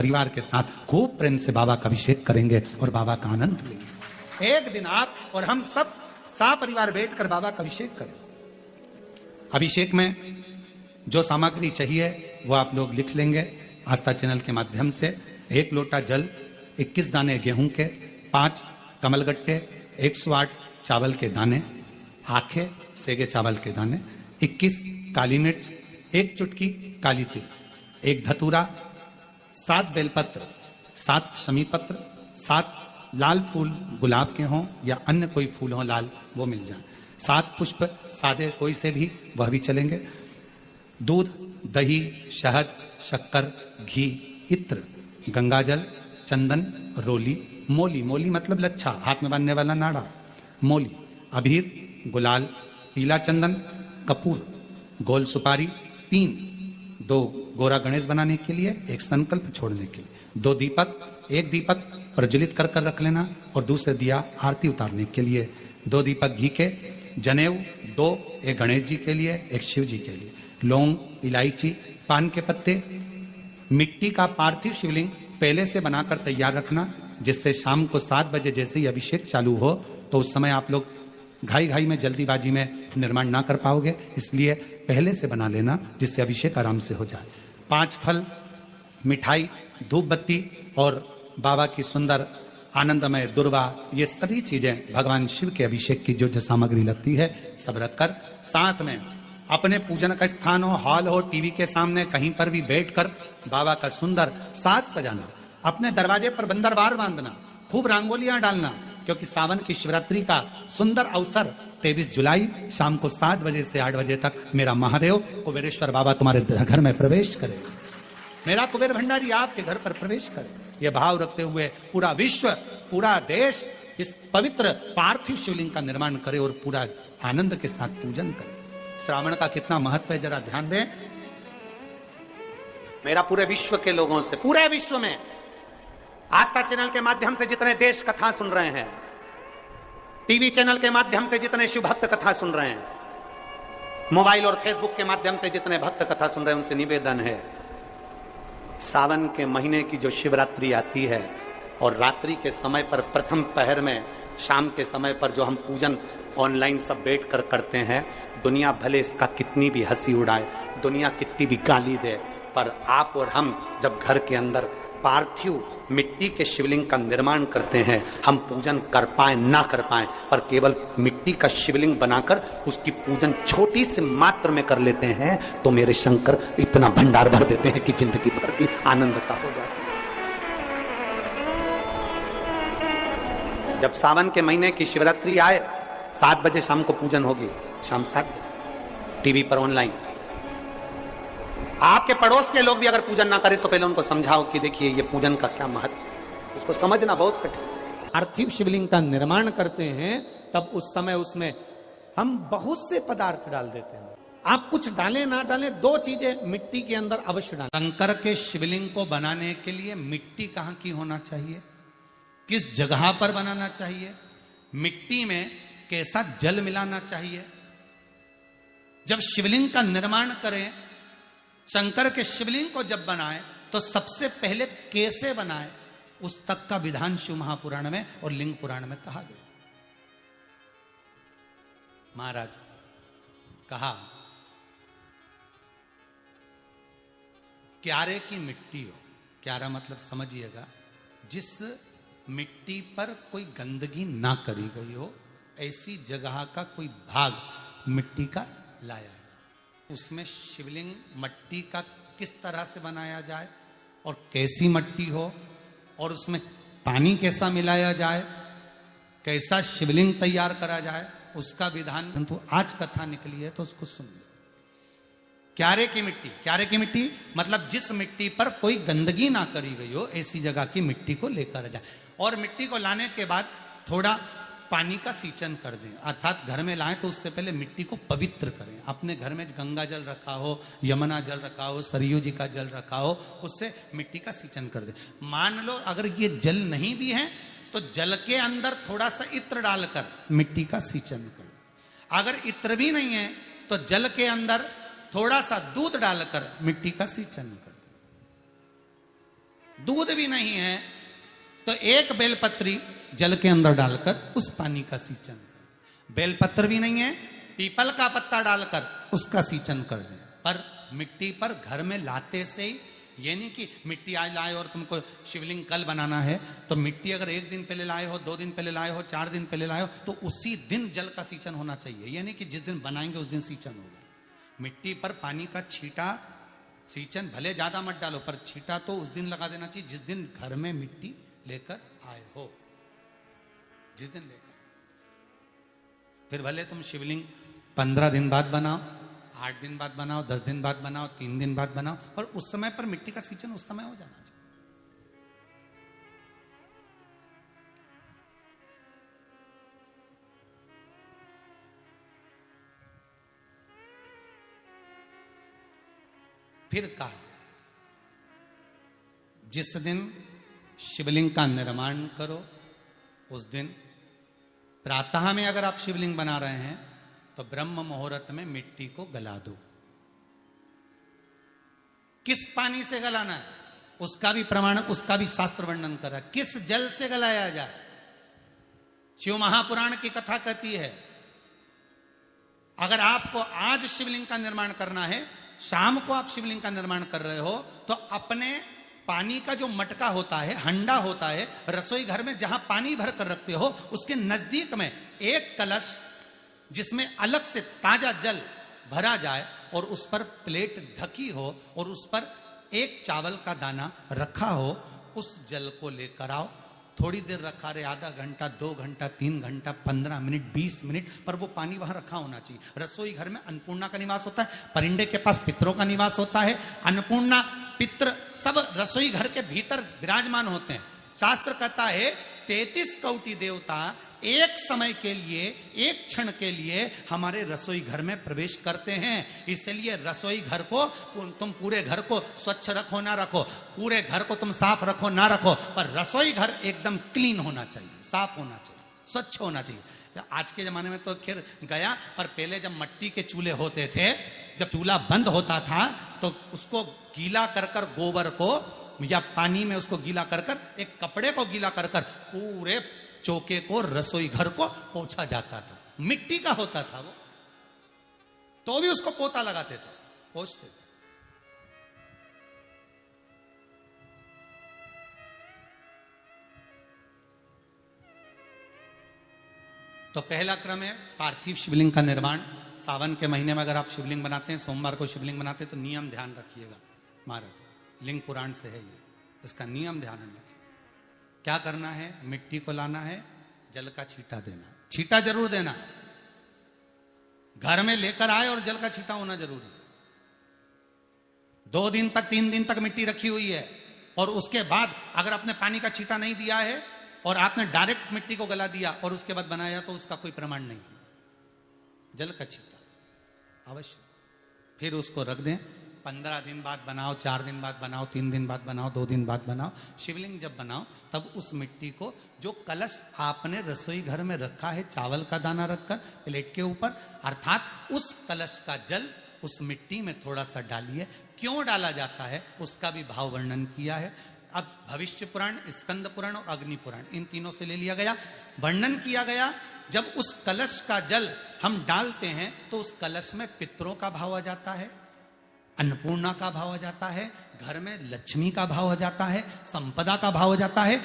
परिवार के साथ खूब प्रेम से बाबा का अभिषेक करेंगे और बाबा का आनंद लेंगे। एक दिन आप और हम सब परिवार बैठकर बाबा का अभिषेक करें। अभिषेक में जो सामग्री चाहिए वो आप लोग लिख लेंगे आस्था चैनल के माध्यम से। 1 लोटा जल, 21 दाने गेहूं के, 5 कमलगट्टे, 108 चावल के दाने, आखे सेगे चावल के दाने, 21 काली मिर्च, 1 चुटकी काली तिल, 1 धतूरा, 7 बेलपत्र, 7 शमी पत्र, 7 लाल फूल गुलाब के हों या अन्य कोई फूल हो लाल वो मिल जाए, 7 पुष्प सादे कोई से भी वह भी चलेंगे, दूध, दही, शहद, शक्कर, घी, इत्र, गंगाजल, चंदन, रोली, मोली, मोली मतलब लच्छा, हाथ में बांधने वाला नाड़ा, मोली, अबीर, गुलाल, पीला चंदन, कपूर, गोल सुपारी, 2 गोरा गणेश बनाने के लिए, 1 संकल्प छोड़ने के लिए, 2 दीपक, 1 दीपक प्रज्वलित कर कर लेना और दूसरे दिया आरती उतारने के लिए, 2 दीपक घी के, जनेऊ 2, 1 गणेश जी के लिए, 1 शिव जी के लिए, लौंग, इलायची, पान के पत्ते, मिट्टी का पार्थिव शिवलिंग पहले से बनाकर तैयार रखना, जिससे शाम को 7 बजे जैसे ही अभिषेक चालू हो तो उस समय आप लोग घाई में जल्दीबाजी में निर्माण ना कर पाओगे, इसलिए पहले से बना लेना जिससे अभिषेक आराम से हो जाए। 5 फल, मिठाई, धूप बत्ती और बाबा की सुंदर आनंदमय दुर्वा, ये सभी चीजें भगवान शिव के अभिषेक की जो जो सामग्री लगती है सब रखकर, साथ में अपने पूजन का स्थान हो, हॉल हो, टीवी के सामने कहीं पर भी बैठकर बाबा का सुंदर साज सजाना, अपने दरवाजे पर बंदरवार बांधना, खूब रंगोलियां डालना, क्योंकि सावन की शिवरात्रि का सुंदर अवसर 23 जुलाई शाम को 7 बजे से 8 बजे तक मेरा महादेव कुबेरेश्वर बाबा तुम्हारे घर में प्रवेश करे, मेरा कुबेर भंडारी आपके घर पर प्रवेश करे। यह भाव रखते हुए पूरा विश्व, पूरा देश इस पवित्र पार्थिव शिवलिंग का निर्माण करे और पूरा आनंद के साथ पूजन करे। श्रावण का कितना महत्व है जरा ध्यान दें। मेरा पूरे विश्व के लोगों से, पूरे विश्व में आस्था चैनल के माध्यम से जितने देश कथा सुन रहे हैं, टीवी चैनल के माध्यम से जितने शिव भक्त कथा सुन रहे हैं, मोबाइल और फेसबुक के माध्यम से जितने भक्त कथा सुन रहे हैं, उनसे निवेदन है, सावन के महीने की जो शिवरात्रि आती है और रात्रि के समय पर प्रथम पहर में शाम के समय पर जो हम पूजन ऑनलाइन सब बैठ कर करते हैं, दुनिया भले इसका कितनी भी हंसी उड़ाए, दुनिया कितनी भी गाली दे, पर आप और हम जब घर के अंदर पार्थिव मिट्टी के शिवलिंग का निर्माण करते हैं, हम पूजन कर पाए ना कर पाए, पर केवल मिट्टी का शिवलिंग बनाकर उसकी पूजन छोटी सी मात्र में कर लेते हैं तो मेरे शंकर इतना भंडार भर देते हैं कि जिंदगी भर की आनंद का हो जाता है। जब सावन के महीने की शिवरात्रि आए, 7 बजे शाम को पूजन होगी, शाम 7 बजे टीवी पर ऑनलाइन। आपके पड़ोस के लोग भी अगर पूजन ना करें तो पहले उनको समझाओ कि देखिए ये पूजन का क्या महत्व, उसको समझना बहुत कठिन। पार्थिव शिवलिंग का निर्माण करते हैं तब उस समय उसमें हम बहुत से पदार्थ डाल देते हैं। आप कुछ डालें ना डालें, 2 चीजें मिट्टी के अंदर अवश्य डालें। शंकर के शिवलिंग को बनाने के लिए मिट्टी कहां की होना चाहिए, किस जगह पर बनाना चाहिए, मिट्टी में कैसा जल मिलाना चाहिए। जब शिवलिंग का निर्माण करें, शंकर के शिवलिंग को जब बनाए तो सबसे पहले कैसे बनाए उस तक का विधान शिव महापुराण में और लिंग पुराण में कहा गया। महाराज कहा, क्यारे की मिट्टी हो, क्यारा मतलब समझिएगा जिस मिट्टी पर कोई गंदगी ना करी गई हो, ऐसी जगह का कोई भाग मिट्टी का लाया जाए, उसमें शिवलिंग मट्टी का किस तरह से बनाया जाए और कैसी मट्टी हो और उसमें पानी कैसा मिलाया जाए, कैसा शिवलिंग तैयार करा जाए, उसका विधान परंतु आज कथा निकली है तो उसको सुन लो। क्यारे की मिट्टी, क्यारे की मिट्टी मतलब जिस मिट्टी पर कोई गंदगी ना करी गई हो, ऐसी जगह की मिट्टी को लेकर जाए और मिट्टी को लाने के बाद थोड़ा पानी का सींचन कर दें, अर्थात घर में लाएं तो उससे पहले मिट्टी को पवित्र करें। अपने घर में गंगा जल रखा हो, यमुना जल रखा हो, सरयू जी का जल रखा हो, उससे मिट्टी का सींचन कर दें। मान लो अगर ये जल नहीं भी है तो जल के अंदर थोड़ा सा इत्र डालकर मिट्टी का सींचन करें। अगर इत्र भी नहीं है तो जल के अंदर थोड़ा सा दूध डालकर मिट्टी का सींचन कर दें। दूध भी नहीं है, तो एक बेलपत्री जल के अंदर डालकर उस पानी का सींचन कर। बेलपत्र भी नहीं है, पीपल का पत्ता डालकर उसका सींचन कर दें। पर मिट्टी पर घर में लाते से ही, ये नहीं कि मिट्टी आज लाए और तुमको शिवलिंग कल बनाना है, तो मिट्टी अगर 1 दिन पहले लाए हो, 2 दिन पहले लाए हो, 4 दिन पहले लाए हो, तो उसी दिन जल का सींचन होना चाहिए। ये नहीं कि जिस दिन बनाएंगे उस दिन सींचन होगा। मिट्टी पर पानी का छींटा, सींचन भले ज्यादा मत डालो, पर छींटा तो उस दिन लगा देना चाहिए जिस दिन घर में मिट्टी लेकर आए हो, जिस दिन लेकर। फिर भले तुम शिवलिंग 15 दिन बाद बनाओ, 8 दिन बाद बनाओ, 10 दिन बाद बनाओ, 3 दिन बाद बनाओ, पर उस समय पर मिट्टी का सींचन उस समय हो जाना चाहिए। फिर कहा, जिस दिन शिवलिंग का निर्माण करो उस दिन प्रातः में अगर आप शिवलिंग बना रहे हैं तो ब्रह्म मुहूर्त में मिट्टी को गला दो। किस पानी से गलाना है उसका भी प्रमाण, उसका भी शास्त्र वर्णन करा। किस जल से गलाया जाए, शिव महापुराण की कथा कहती है, अगर आपको आज शिवलिंग का निर्माण करना है, शाम को आप शिवलिंग का निर्माण कर रहे हो, तो अपने पानी का जो मटका होता है, हंडा होता है, रसोई घर में जहां पानी भर कर रखते हो, उसके नजदीक में एक कलश जिसमें अलग से ताजा जल भरा जाए और उस पर प्लेट ढकी हो और उस पर एक चावल का दाना रखा हो, उस जल को लेकर आओ। थोड़ी देर रखा रहे, आधा घंटा, 2 घंटा, 3 घंटा, 15 मिनट, 20 मिनट, पर वो पानी वहां रखा होना चाहिए। रसोई घर में अन्नपूर्णा का निवास होता है, परिंदे के पास पितरों का निवास होता है। अन्नपूर्णा, पित्र सब रसोई घर के भीतर विराजमान होते हैं। शास्त्र कहता है 33 कोटि देवता एक समय के लिए, एक क्षण के लिए हमारे रसोई घर में प्रवेश करते हैं। इसलिए रसोई घर को तुम पूरे घर को स्वच्छ रखो ना रखो, पूरे घर को तुम साफ रखो ना रखो, पर रसोई घर एकदम क्लीन होना चाहिए, साफ होना चाहिए, स्वच्छ होना चाहिए। आज के जमाने में तो खैर गया, पर पहले जब मट्टी के चूल्हे होते थे, जब चूल्हा बंद होता था तो उसको गीला कर कर, गोबर को या पानी में उसको गीला कर कर, एक कपड़े को गीला कर कर पूरे चौके को, रसोई घर को पोंछा जाता था। मिट्टी का होता था वो, तो भी उसको पोता लगाते थे, पोंछते थे। तो पहला क्रम है पार्थिव शिवलिंग का निर्माण। सावन के महीने में अगर आप शिवलिंग बनाते हैं, सोमवार को शिवलिंग बनाते हैं, तो नियम ध्यान रखिएगा महाराज, लिंग पुराण से है ये, इसका नियम ध्यान रखिए। क्या करना है, मिट्टी को लाना है, जल का छींटा देना, छींटा जरूर देना, घर में लेकर आए और जल का छींटा होना जरूरी है। 2 दिन तक, 3 दिन तक मिट्टी रखी हुई है और उसके बाद अगर आपने पानी का छींटा नहीं दिया है और आपने डायरेक्ट मिट्टी को गला दिया और उसके बाद बनाया, तो उसका कोई प्रमाण नहीं। जल का छींटा अवश्य, फिर उसको रख दें। 15 दिन बाद बनाओ, 4 दिन बाद बनाओ, 3 दिन बाद बनाओ, 2 दिन बाद बनाओ। शिवलिंग जब बनाओ तब उस मिट्टी को, जो कलश आपने रसोई घर में रखा है चावल का दाना रखकर प्लेट के ऊपर, अर्थात उस कलश का जल उस मिट्टी में थोड़ा सा डालिए। क्यों डाला जाता है उसका भी भाव वर्णन किया है। अब भविष्य पुराण, स्कंद पुराण और अग्नि पुराण, इन तीनों से ले लिया गया, वर्णन किया गया। जब उस कलश का जल हम डालते हैं तो उस कलश में पितरों का भाव आ जाता है, अन्नपूर्णा का भाव आ जाता है, घर में लक्ष्मी का भाव आ जाता है, संपदा का भाव आ जाता है।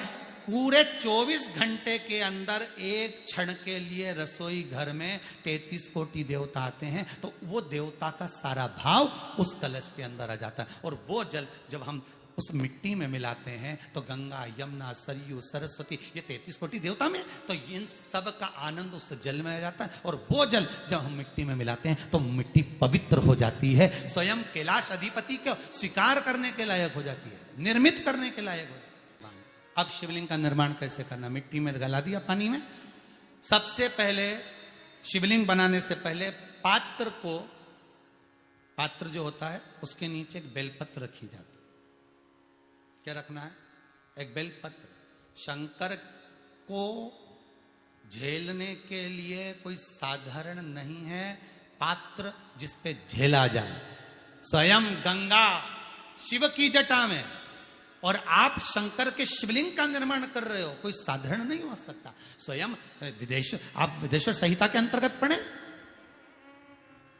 पूरे 24 घंटे के अंदर एक क्षण के लिए रसोई घर में 33 कोटि देवता आते हैं, तो वो देवता का सारा भाव उस कलश के अंदर आ जाता है। और वो जल जब हम उस मिट्टी में मिलाते हैं तो गंगा, यमुना, सरयू, सरस्वती, ये 33 कोटि देवता में, तो इन सब का आनंद उस जल में आ जाता है। और वो जल जब हम मिट्टी में मिलाते हैं तो मिट्टी पवित्र हो जाती है, स्वयं कैलाश अधिपति को स्वीकार करने के लायक हो जाती है, निर्मित करने के लायक हो जाती है। अब शिवलिंग का निर्माण कैसे करना, मिट्टी में गला दिया पानी में। सबसे पहले शिवलिंग बनाने से पहले पात्र को, पात्र जो होता है उसके नीचे एक बेलपत्र रखी जाती है। क्या रखना है, एक बेलपत्र। शंकर को झेलने के लिए कोई साधारण नहीं है पात्र जिसपे झेला जाए। स्वयं गंगा शिव की जटा में और आप शंकर के शिवलिंग का निर्माण कर रहे हो, कोई साधारण नहीं हो सकता। स्वयं आप विदेश्वर संहिता के अंतर्गत पढ़े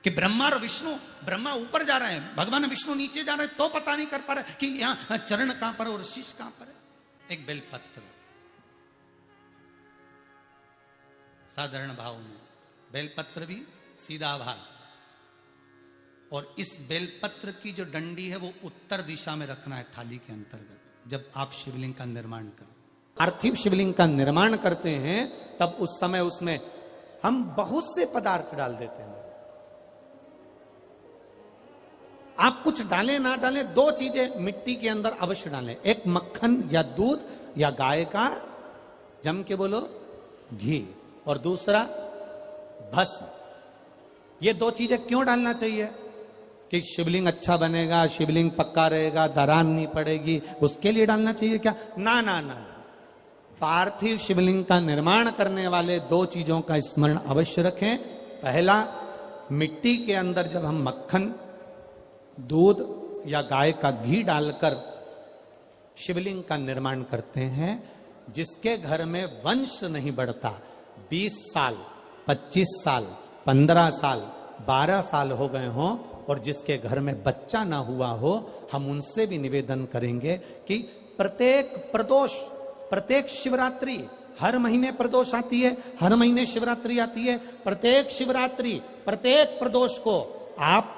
कि ब्रह्मा और विष्णु, ब्रह्मा ऊपर जा रहे हैं, भगवान विष्णु नीचे जा रहे हैं, तो पता नहीं कर पा रहे कि यहां चरण कहां पर और शीश कहां पर है। एक बेलपत्र, साधारण भाव में बेलपत्र भी सीधा भाग, और इस बेलपत्र की जो डंडी है वो उत्तर दिशा में रखना है थाली के अंतर्गत, जब आप शिवलिंग का निर्माण करें। पार्थिव शिवलिंग का निर्माण करते हैं तब उस समय उसमें हम बहुत से पदार्थ डाल देते हैं। आप कुछ डालें ना डालें, दो चीजें मिट्टी के अंदर अवश्य डालें, एक मक्खन या दूध या गाय का, जम के बोलो, घी, और दूसरा भस्म। ये दो चीजें क्यों डालना चाहिए? कि शिवलिंग अच्छा बनेगा, शिवलिंग पक्का रहेगा, दरार नहीं पड़ेगी, उसके लिए डालना चाहिए क्या? ना ना ना ना। पार्थिव शिवलिंग का निर्माण करने वाले दो चीजों का स्मरण अवश्य रखें। पहला, मिट्टी के अंदर जब हम मक्खन, दूध या गाय का घी डालकर शिवलिंग का निर्माण करते हैं, जिसके घर में वंश नहीं बढ़ता, 20 साल, 25 साल, 15 साल, 12 साल हो गए हों, और जिसके घर में बच्चा ना हुआ हो, हम उनसे भी निवेदन करेंगे कि प्रत्येक प्रदोष, प्रत्येक शिवरात्रि, हर महीने प्रदोष आती है, हर महीने शिवरात्रि आती है, प्रत्येक शिवरात्रि, प्रत्येक प्रदोष को आप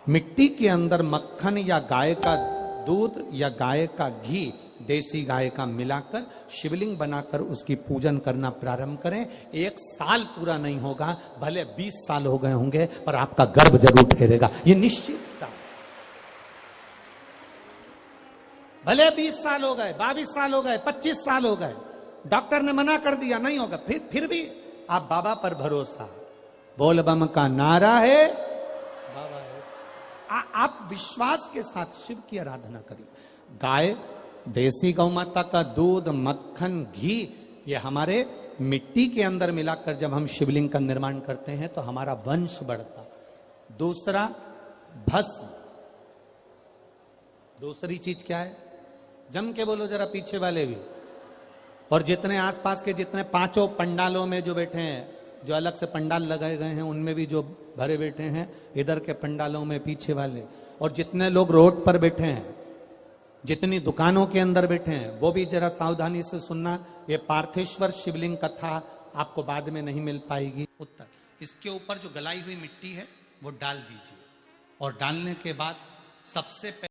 मिट्टी के अंदर मक्खन या गाय का दूध या गाय का घी, देसी गाय का मिलाकर शिवलिंग बनाकर उसकी पूजन करना प्रारंभ करें। 1 साल पूरा नहीं होगा, भले 20 साल हो गए होंगे, पर आपका गर्भ जरूर ठहरेगा, ये निश्चित। भले 20 साल हो गए, 22 साल हो गए, 25 साल हो गए, डॉक्टर ने मना कर दिया नहीं होगा, फिर भी आप बाबा पर भरोसा, बोल बम का नारा है, बाबा है। आप विश्वास के साथ शिव की आराधना करिए। गाय, देसी गौ माता का दूध, मक्खन, घी, ये हमारे मिट्टी के अंदर मिलाकर जब हम शिवलिंग का निर्माण करते हैं तो हमारा वंश बढ़ता। दूसरा, भस्म। दूसरी चीज क्या है? जम के बोलो जरा पीछे वाले भी, और जितने आसपास के जितने 5 पंडालों में जो बैठे हैं, जो अलग से पंडाल लगाए गए हैं, उनमें भी जो भरे बैठे हैं, इधर के पंडालों में पीछे वाले, और जितने लोग रोड पर बैठे हैं, जितनी दुकानों के अंदर बैठे हैं, वो भी जरा सावधानी से सुनना। ये पार्थेश्वर शिवलिंग कथा आपको बाद में नहीं मिल पाएगी। उत्तर, इसके ऊपर जो गलाई हुई मिट्टी है वो डाल दीजिए, और डालने के बाद सबसे